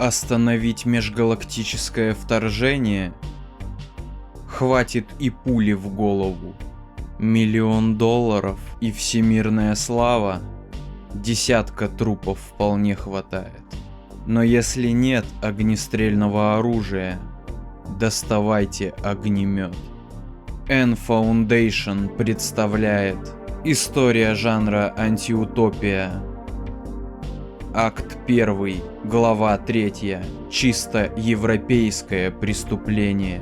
Остановить межгалактическое вторжение? Хватит и пули в голову. $1 миллион и всемирная слава? Десятка трупов вполне хватает. Но если нет огнестрельного оружия, доставайте огнемет. N-Foundation представляет история жанра антиутопия. Акт 1, глава 3. Чисто европейское преступление.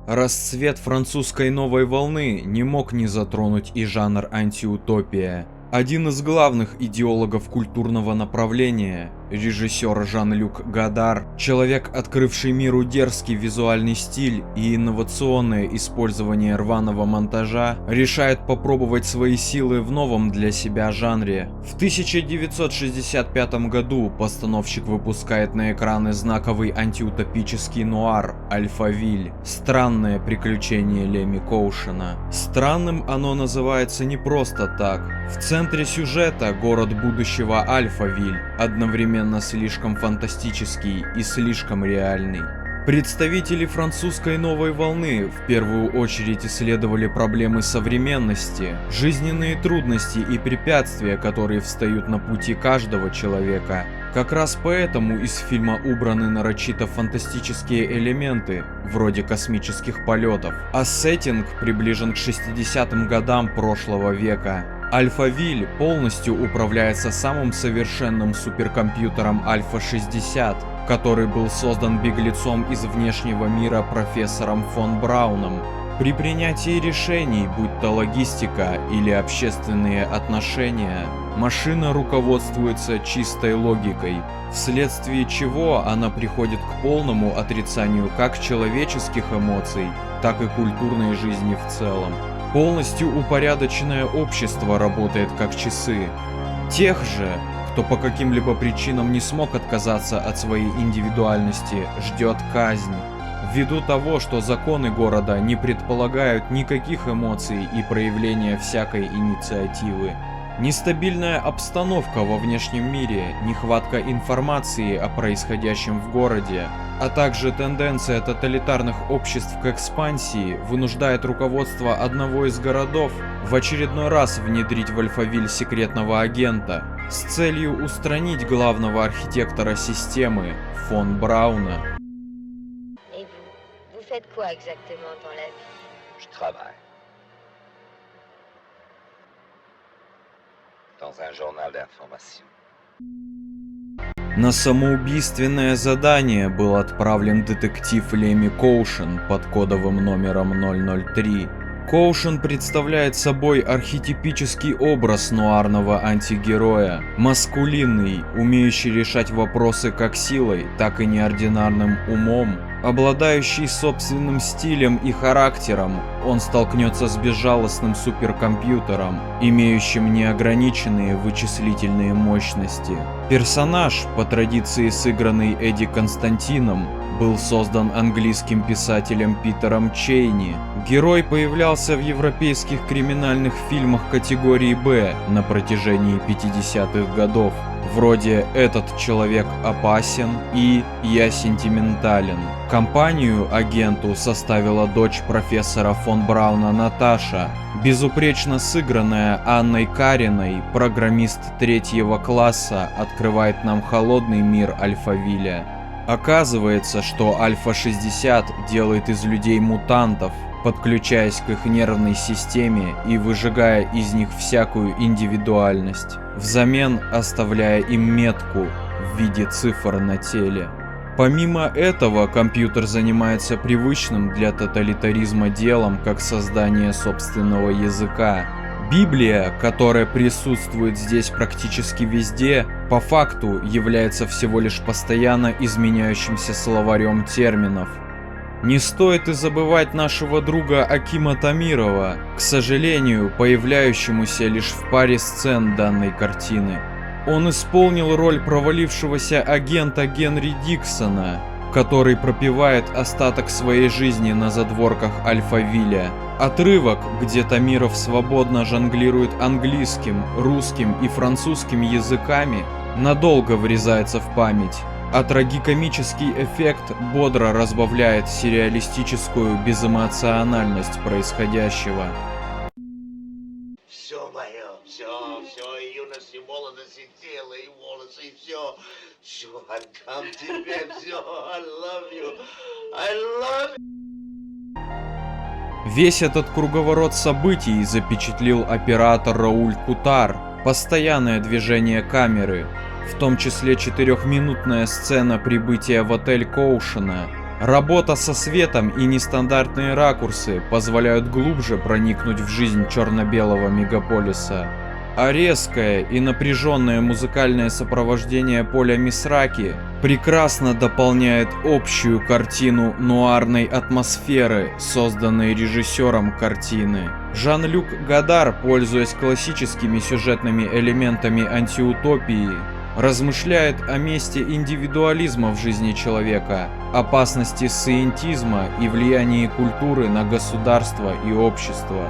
Расцвет французской новой волны не мог не затронуть и жанр антиутопия. Один из главных идеологов культурного направления, режиссер Жан-Люк Годар, человек, открывший миру дерзкий визуальный стиль и инновационное использование рваного монтажа, решает попробовать свои силы в новом для себя жанре. В 1965 году постановщик выпускает на экраны знаковый антиутопический нуар «Альфавиль. Странное приключение Леми Коушена». Странным оно называется не просто так. В центре сюжета город будущего Альфавиль, одновременно слишком фантастический и слишком реальный. Представители французской новой волны в первую очередь исследовали проблемы современности, жизненные трудности и препятствия, которые встают на пути каждого человека. Как раз поэтому из фильма убраны нарочито фантастические элементы, вроде космических полетов, а сеттинг приближен к 60-м годам прошлого века. Альфавиль полностью управляется самым совершенным суперкомпьютером Альфа-60, который был создан беглецом из внешнего мира профессором фон Брауном. При принятии решений, будь то логистика или общественные отношения, машина руководствуется чистой логикой, вследствие чего она приходит к полному отрицанию как человеческих эмоций, так и культурной жизни в целом. Полностью упорядоченное общество работает как часы. Тех же, кто по каким-либо причинам не смог отказаться от своей индивидуальности, ждет казнь. Ввиду того, что законы города не предполагают никаких эмоций и проявления всякой инициативы. Нестабильная обстановка во внешнем мире, нехватка информации о происходящем в городе, а также тенденция тоталитарных обществ к экспансии вынуждает руководство одного из городов в очередной раз внедрить в Альфавиль секретного агента с целью устранить главного архитектора системы фон Брауна. На самоубийственное задание был отправлен детектив Леми Коушен под кодовым номером 003. Коушен представляет собой архетипический образ нуарного антигероя, маскулинный, умеющий решать вопросы как силой, так и неординарным умом. Обладающий собственным стилем и характером, он столкнется с безжалостным суперкомпьютером, имеющим неограниченные вычислительные мощности. Персонаж, по традиции сыгранный Эдди Константином, был создан английским писателем Питером Чейни. Герой появлялся в европейских криминальных фильмах категории «Б» на протяжении 50-х годов, вроде «Этот человек опасен» и «Я сентиментален». Компанию агенту составила дочь профессора фон Брауна Наташа, безупречно сыгранная Анной Кариной, программист 3-го класса, открывает нам холодный мир Альфавиля. Оказывается, что Альфа-60 делает из людей мутантов, подключаясь к их нервной системе и выжигая из них всякую индивидуальность, взамен оставляя им метку в виде цифр на теле. Помимо этого, компьютер занимается привычным для тоталитаризма делом, как создание собственного языка. Библия, которая присутствует здесь практически везде, по факту является всего лишь постоянно изменяющимся словарем терминов. Не стоит и забывать нашего друга Акима Тамирова, к сожалению, появляющемуся лишь в паре сцен данной картины. Он исполнил роль провалившегося агента Генри Диксона, который пропевает остаток своей жизни на задворках Альфавиля. Отрывок, где Тамиров свободно жонглирует английским, русским и французским языками, надолго врезается в память, а трагикомический эффект бодро разбавляет сюрреалистическую безэмоциональность происходящего. Все мое, все, и юность, и молодость, и тело, и волосы, и все отдам тебе, все, I love you, I love you. Весь этот круговорот событий запечатлел оператор Рауль Кутар. Постоянное движение камеры, в том числе 4-минутная сцена прибытия в отель Коушена. Работа со светом и нестандартные ракурсы позволяют глубже проникнуть в жизнь черно-белого мегаполиса. А резкое и напряженное музыкальное сопровождение Поля Мисраки прекрасно дополняет общую картину нуарной атмосферы, созданной режиссером картины. Жан-Люк Годар, пользуясь классическими сюжетными элементами антиутопии, размышляет о месте индивидуализма в жизни человека, опасности сциентизма и влиянии культуры на государство и общество.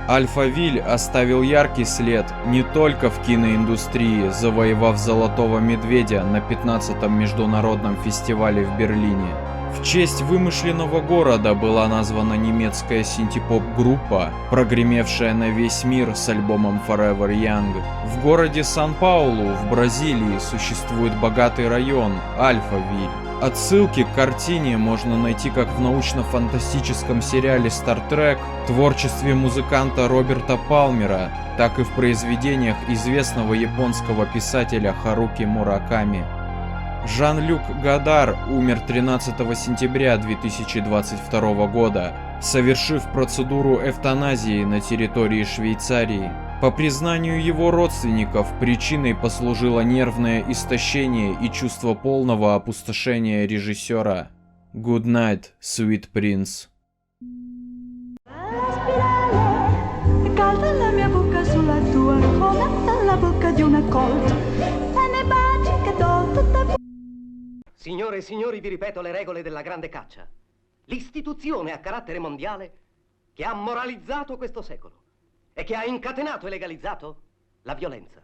Альфавиль оставил яркий след не только в киноиндустрии, завоевав «Золотого медведя» на 15-м международном фестивале в Берлине. В честь вымышленного города была названа немецкая синти-поп-группа, прогремевшая на весь мир с альбомом Forever Young. В городе Сан-Паулу в Бразилии существует богатый район Альфавиль. Отсылки к картине можно найти как в научно-фантастическом сериале Star Trek, творчестве музыканта Роберта Палмера, так и в произведениях известного японского писателя Харуки Мураками. Жан-Люк Годар умер 13 сентября 2022 года, совершив процедуру эвтаназии на территории Швейцарии. По признанию его родственников, причиной послужило нервное истощение и чувство полного опустошения режиссера. Good night, sweet prince. Signore e signori, vi ripeto le regole della grande caccia. L'istituzione a carattere mondiale che ha moralizzato questo secolo e che ha incatenato e legalizzato la violenza.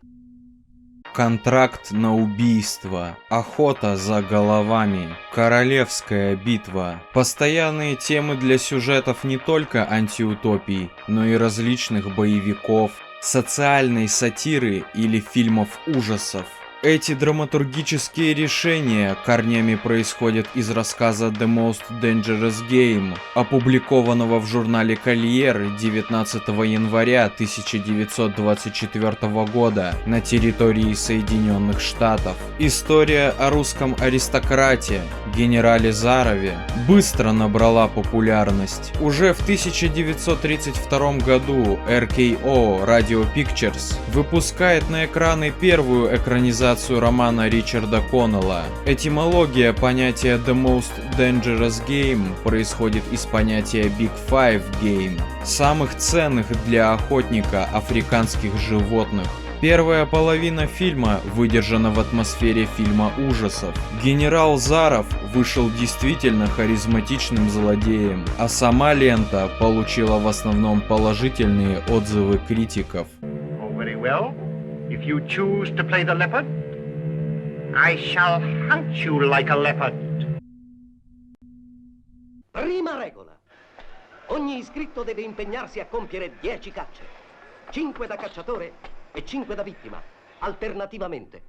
Контракт на убийство, охота за головами, королевская битва. Постоянные темы для сюжетов не только антиутопий, но и различных боевиков, социальной сатиры или фильмов ужасов. Эти драматургические решения корнями происходят из рассказа The Most Dangerous Game, опубликованного в журнале Collier 19 января 1924 года на территории Соединенных Штатов. История о русском аристократе, генерале Зарове, быстро набрала популярность. Уже в 1932 году RKO Radio Pictures выпускает на экраны первую экранизацию романа Ричарда Коннелла. Этимология понятия The Most Dangerous Game происходит из понятия Big Five Game, самых ценных для охотника африканских животных. Первая половина фильма выдержана в атмосфере фильма ужасов. Генерал Заров вышел действительно харизматичным злодеем, а сама лента получила в основном положительные отзывы критиков. If you choose to play the leopard, I shall hunt you like a leopard. Prima regola. Ogni iscritto deve impegnarsi a compiere 10 cacce. 5 da cacciatore e 5 da vittima, alternativamente.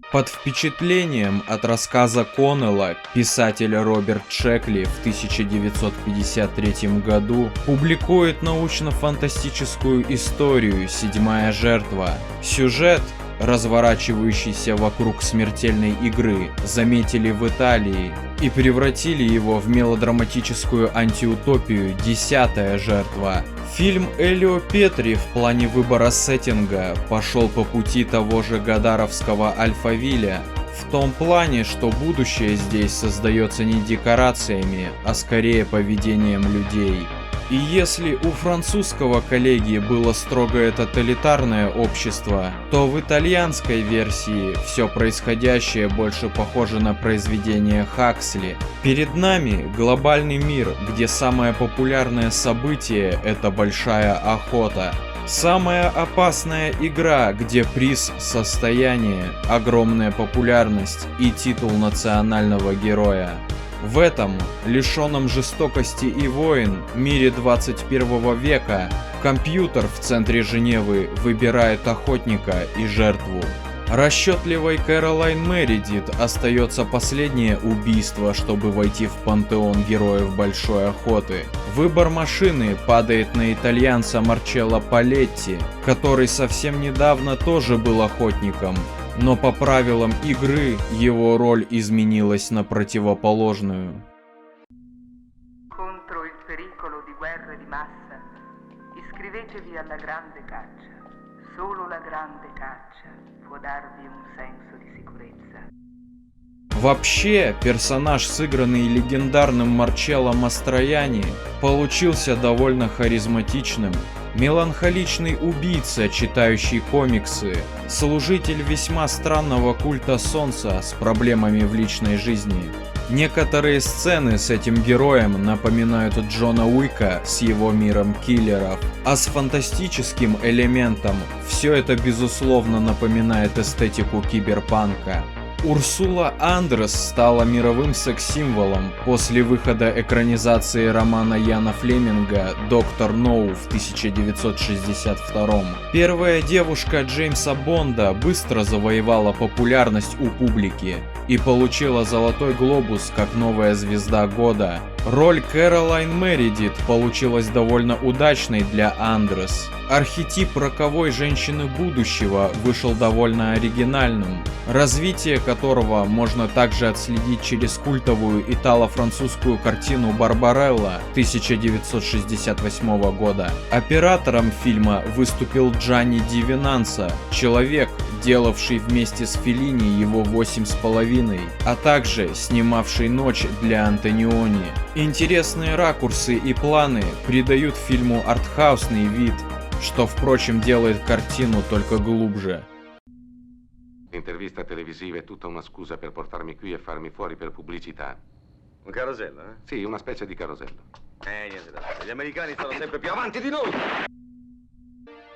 Под впечатлением от рассказа Коннелла писатель Роберт Шекли в 1953 году публикует научно-фантастическую историю «Седьмая жертва». Сюжет, разворачивающийся вокруг смертельной игры, заметили в Италии и превратили его в мелодраматическую антиутопию «Десятая жертва». Фильм Элио Петри в плане выбора сеттинга пошел по пути того же годаровского Альфавиля. В том плане, что будущее здесь создается не декорациями, а скорее поведением людей. И если у французского коллеги было строгое тоталитарное общество, то в итальянской версии все происходящее больше похоже на произведение Хаксли. Перед нами глобальный мир, где самое популярное событие — это большая охота. Самая опасная игра, где приз — состояние, огромная популярность и титул национального героя. В этом, лишенном жестокости и войн, мире 21 века, компьютер в центре Женевы выбирает охотника и жертву. Расчетливой Кэролайн Мередит остается последнее убийство, чтобы войти в пантеон героев Большой Охоты. Выбор машины падает на итальянца Марчелло Палетти, который совсем недавно тоже был охотником. Но по правилам игры его роль изменилась на противоположную. Contro il pericolo di guerre di massa, iscrivetevi alla grande caccia. Solo la grande caccia può darvi un senso di sicurezza. Вообще, персонаж, сыгранный легендарным Марчелло Мастроянни, получился довольно харизматичным. Меланхоличный убийца, читающий комиксы, служитель весьма странного культа солнца с проблемами в личной жизни. Некоторые сцены с этим героем напоминают Джона Уика с его миром киллеров, а с фантастическим элементом все это безусловно напоминает эстетику киберпанка. Урсула Андерс стала мировым секс-символом после выхода экранизации романа Яна Флеминга «Доктор Ноу» в 1962. Первая девушка Джеймса Бонда быстро завоевала популярность у публики и получила Золотой глобус как новая звезда года. Роль Кэролайн Мередит получилась довольно удачной для Андерс. Архетип роковой женщины будущего вышел довольно оригинальным, развитие которого можно также отследить через культовую итало-французскую картину «Барбарелла» 1968 года. Оператором фильма выступил Джанни Ди Винанса, человек, делавший вместе с Феллини его 8,5, а также снимавший «Ночь» для Антониони. Интересные ракурсы и планы придают фильму артхаусный вид, что, впрочем, делает картину только глубже. L'intervista televisiva è tutta una scusa per portarmi qui e farmi fuori per pubblicità. Un carosello, eh? Sì, una specie di carosello. Niente da fare. Gli americani stanno sempre più avanti di noi.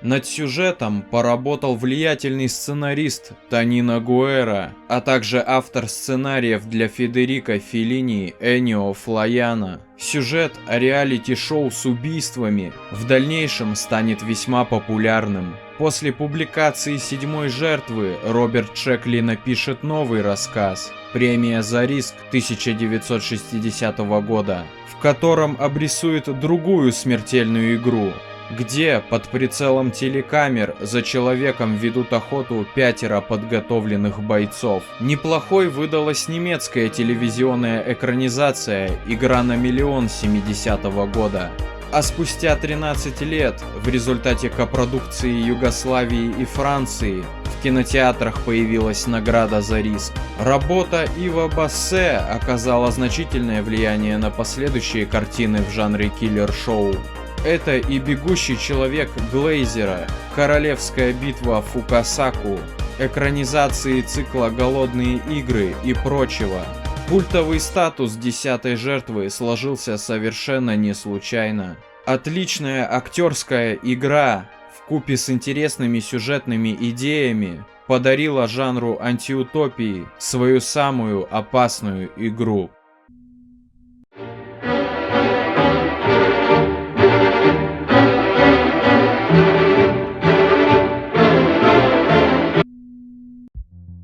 Над сюжетом поработал влиятельный сценарист Тонино Гуэра, а также автор сценариев для Федерико Феллини Эннио Флояна. Сюжет о реалити-шоу с убийствами в дальнейшем станет весьма популярным. После публикации «Седьмой жертвы» Роберт Шекли напишет новый рассказ «Премия за риск» 1960 года, в котором обрисует другую смертельную игру, где под прицелом телекамер за человеком ведут охоту 5 подготовленных бойцов. Неплохой выдалась немецкая телевизионная экранизация «Игра на миллион» 70-го года. А спустя 13 лет, в результате копродукции Югославии и Франции, в кинотеатрах появилась «Награда за риск». Работа Ива Бассе оказала значительное влияние на последующие картины в жанре киллер-шоу. Это и «Бегущий человек» Глейзера, «Королевская битва» Фукасаку, экранизации цикла «Голодные игры» и прочего. Культовый статус 10-й жертвы сложился совершенно не случайно. Отличная актерская игра вкупе с интересными сюжетными идеями подарила жанру антиутопии свою самую опасную игру.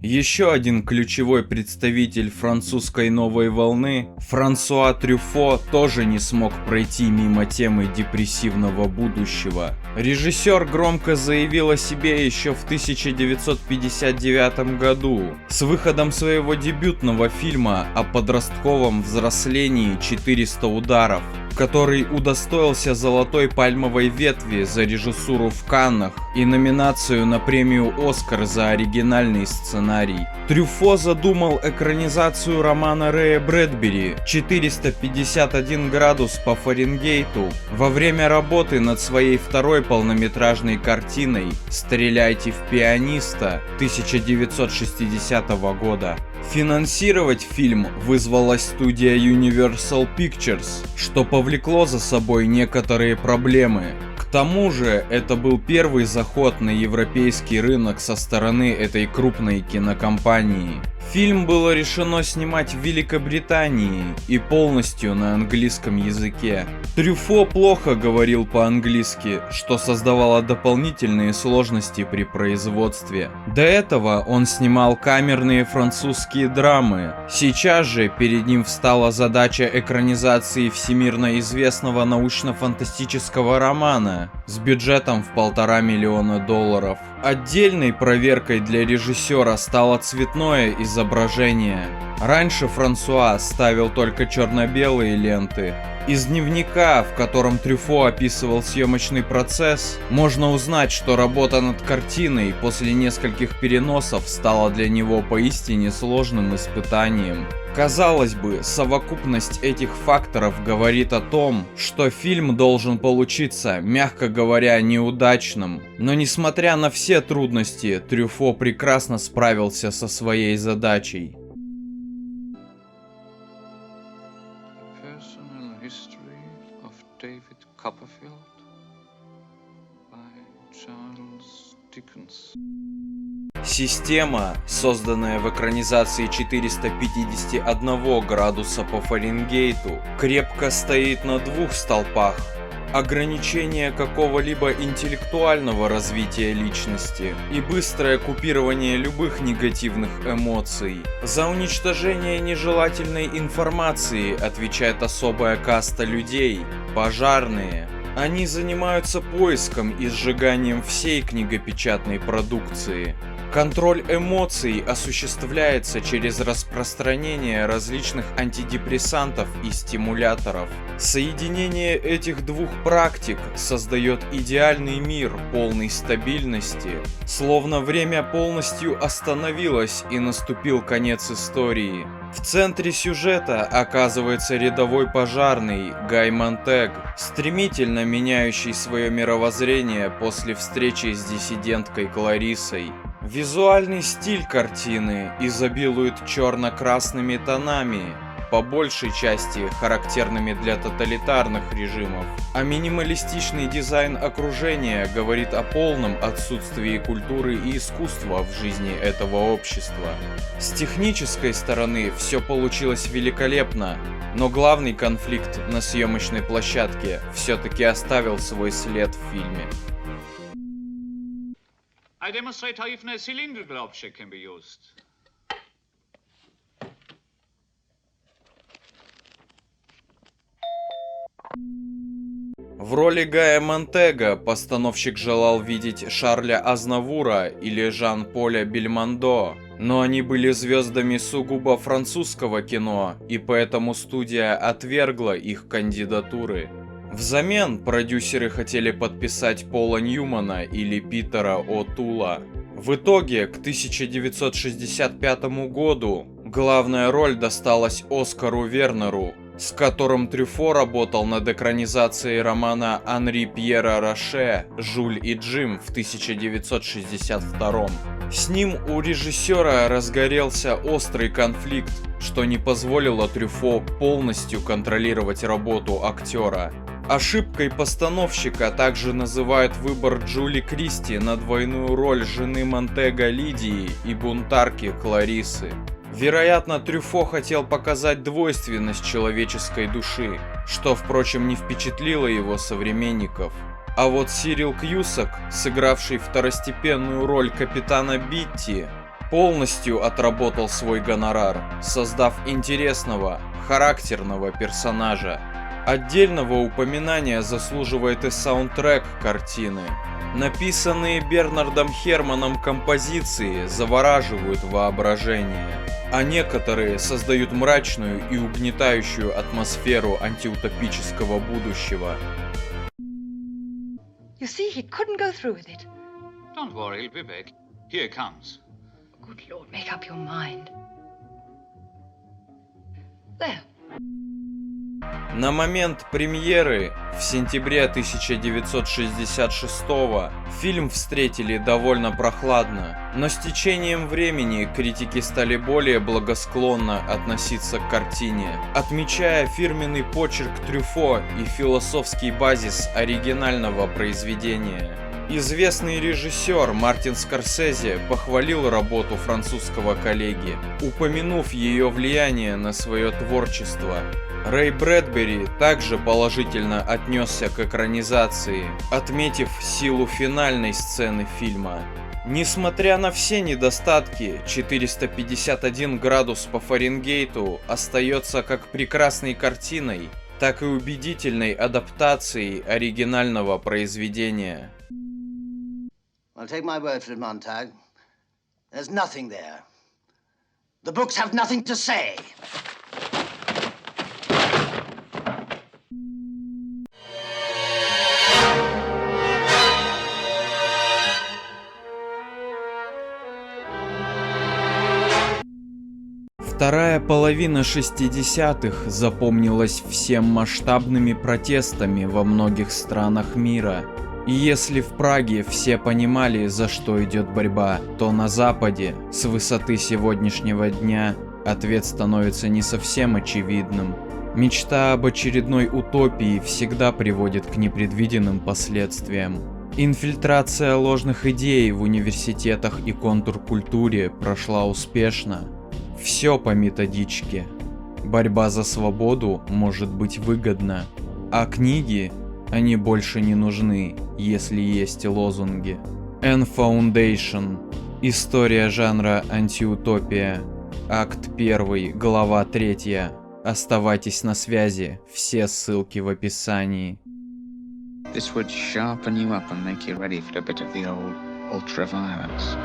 Еще один ключевой представитель французской новой волны, Франсуа Трюфо, тоже не смог пройти мимо темы депрессивного будущего. Режиссер громко заявил о себе еще в 1959 году с выходом своего дебютного фильма о подростковом взрослении «400 ударов», который удостоился золотой пальмовой ветви за режиссуру в Каннах и номинацию на премию «Оскар» за оригинальный сценарий. Трюфо задумал экранизацию романа Рэя Брэдбери «451 градус по Фаренгейту» во время работы над своей второй полнометражной картиной «Стреляйте в пианиста» 1960 года. Финансировать фильм вызвалась студия Universal Pictures, что повлекло за собой некоторые проблемы. К тому же, это был первый заход на европейский рынок со стороны этой крупной кинокомпании. Фильм было решено снимать в Великобритании и полностью на английском языке. Трюфо плохо говорил по-английски, что создавало дополнительные сложности при производстве. До этого он снимал камерные французские драмы. Сейчас же перед ним встала задача экранизации всемирно известного научно-фантастического романа с бюджетом в $1,5 миллиона. Отдельной проверкой для режиссера стало цветное изображение. Раньше Франсуа ставил только черно-белые ленты. Из дневника, в котором Трюфо описывал съемочный процесс, можно узнать, что работа над картиной после нескольких переносов стала для него поистине сложным испытанием. Казалось бы, совокупность этих факторов говорит о том, что фильм должен получиться, мягко говоря, неудачным. Но несмотря на все трудности, Трюфо прекрасно справился со своей задачей. Система, созданная в экранизации 451 градуса по Фаренгейту, крепко стоит на двух столпах. Ограничение какого-либо интеллектуального развития личности и быстрое купирование любых негативных эмоций. За уничтожение нежелательной информации отвечает особая каста людей – пожарные. Они занимаются поиском и сжиганием всей книгопечатной продукции. Контроль эмоций осуществляется через распространение различных антидепрессантов и стимуляторов. Соединение этих двух практик создает идеальный мир полной стабильности, словно время полностью остановилось и наступил конец истории. В центре сюжета оказывается рядовой пожарный Гай Монтег, стремительно меняющий свое мировоззрение после встречи с диссиденткой Кларисой. Визуальный стиль картины изобилует черно-красными тонами, по большей части характерными для тоталитарных режимов, а минималистичный дизайн окружения говорит о полном отсутствии культуры и искусства в жизни этого общества. С технической стороны все получилось великолепно, но главный конфликт на съемочной площадке все-таки оставил свой след в фильме. I demonstrate how even a cylindrical object can be used. В роли Гая Монтега постановщик желал видеть Шарля Азнавура или Жан-Поля Бельмондо, но они были звездами сугубо французского кино, и поэтому студия отвергла их кандидатуры. Взамен продюсеры хотели подписать Пола Ньюмана или Питера О'Тула. В итоге, к 1965 году главная роль досталась Оскару Вернеру, с которым Трюфо работал над экранизацией романа Анри Пьера Роше «Жюль и Джим» в 1962. С ним у режиссера разгорелся острый конфликт, что не позволило Трюфо полностью контролировать работу актера. Ошибкой постановщика также называют выбор Джули Кристи на двойную роль жены Монтега Лидии и бунтарки Кларисы. Вероятно, Трюфо хотел показать двойственность человеческой души, что, впрочем, не впечатлило его современников. А вот Сирил Кьюсак, сыгравший второстепенную роль капитана Битти, полностью отработал свой гонорар, создав интересного, характерного персонажа. Отдельного упоминания заслуживает и саундтрек картины. Написанные Бернардом Херманом композиции завораживают воображение, а некоторые создают мрачную и угнетающую атмосферу антиутопического будущего. You see, he couldn't go through with it. Don't worry, he'll be back. Here he comes. Good Lord, make up your mind. There. На момент премьеры в сентябре 1966-го фильм встретили довольно прохладно, но с течением времени критики стали более благосклонно относиться к картине, отмечая фирменный почерк Трюфо и философский базис оригинального произведения. Известный режиссер Мартин Скорсезе похвалил работу французского коллеги, упомянув ее влияние на свое творчество. Рэй Брэдбери также положительно отнесся к экранизации, отметив силу финальной сцены фильма. Несмотря на все недостатки, 451 градус по Фаренгейту остается как прекрасной картиной, так и убедительной адаптацией оригинального произведения. Well, take my word for it, Montag. There's nothing there. The books have nothing to say. Вторая половина 60-х запомнилась всем масштабными протестами во многих странах мира. И если в Праге все понимали, за что идет борьба, то на Западе, с высоты сегодняшнего дня, ответ становится не совсем очевидным. Мечта об очередной утопии всегда приводит к непредвиденным последствиям. Инфильтрация ложных идей в университетах и контркультуре прошла успешно. Все по методичке. Борьба за свободу может быть выгодна, а книги, они больше не нужны, если есть лозунги. N Foundation. История жанра антиутопия. Акт 1, глава 3. Оставайтесь на связи, все ссылки в описании. This would sharpen you up and make you ready for a bit of the old ultra-violence.